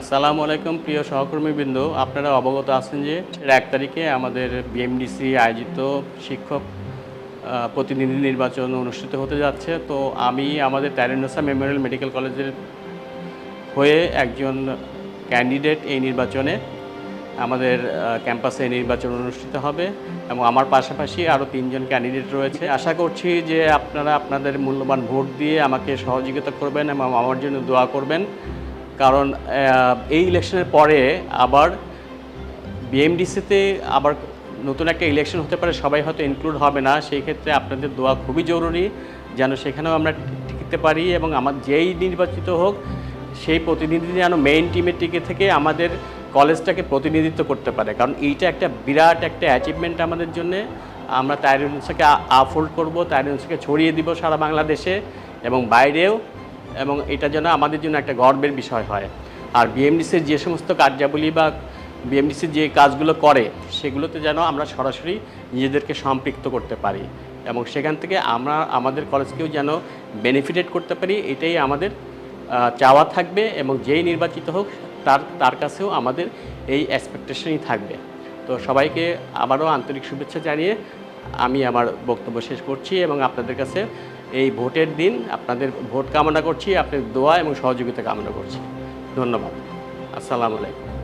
আসসালামু আলাইকুম প্রিয় সহকর্মীবৃন্দ, আপনারা অবগত আছেন যে 1 তারিখে আমাদের বিএমডিসি আয়োজিত শিক্ষক প্রতিনিধি নির্বাচন অনুষ্ঠিত হতে যাচ্ছে। তো আমি আমাদের তারিনুন্নেসা মেমোরিয়াল মেডিকেল কলেজের হয়ে একজন ক্যান্ডিডেট এই নির্বাচনে। আমাদের ক্যাম্পাসে এই নির্বাচন অনুষ্ঠিত হবে এবং আমার পাশাপাশি আরও 3 জন ক্যান্ডিডেট রয়েছে। আশা করছি যে আপনারা আপনাদের মূল্যবান ভোট দিয়ে আমাকে সহযোগিতা করবেন এবং আমার জন্য দোয়া করবেন। কারণ এই ইলেকশনের পরে আবার বিএমডিসিতে আবার নতুন একটা ইলেকশন হতে পারে, সবাই হয়তো ইনক্লুড হবে না। সেই ক্ষেত্রে আপনাদের দোয়া খুবই জরুরি, যেন সেখানেও আমরা টিকতে পারি এবং আমার যেই নির্বাচিত হোক সেই প্রতিনিধি যেন মেইন টিমের টিকে থেকে আমাদের কলেজটাকে প্রতিনিধিত্ব করতে পারে। কারণ এইটা একটা বিরাট একটা অ্যাচিভমেন্ট আমাদের জন্যে। আমরা তারিনুন্নেসাকে আফোল্ড করব, তারিনুন্নেসাকে ছড়িয়ে দিব সারা বাংলাদেশে এবং বাইরেও, এবং এটা যেন আমাদের জন্য একটা গর্বের বিষয় হয়। আর বিএমডিসির যে সমস্ত কার্যাবলী বা বিএমডিসির যে কাজগুলো করে সেগুলোতে যেন আমরা সরাসরি নিজেদেরকে সম্পৃক্ত করতে পারি এবং সেখান থেকে আমরা আমাদের কলেজকেও যেন বেনিফিটেড করতে পারি, এটাই আমাদের চাওয়া থাকবে। এবং যেই নির্বাচিত হোক তার কাছেও আমাদের এই এক্সপেকটেশনই থাকবে। তো সবাইকে আবারও আন্তরিক শুভেচ্ছা জানিয়ে আমি আমার বক্তব্য শেষ করছি এবং আপনাদের কাছে এই ভোটের দিন আপনাদের ভোট কামনা করছি, আপনাদের দোয়া এবং সহযোগিতা কামনা করছি। ধন্যবাদ। আসসালামু আলাইকুম।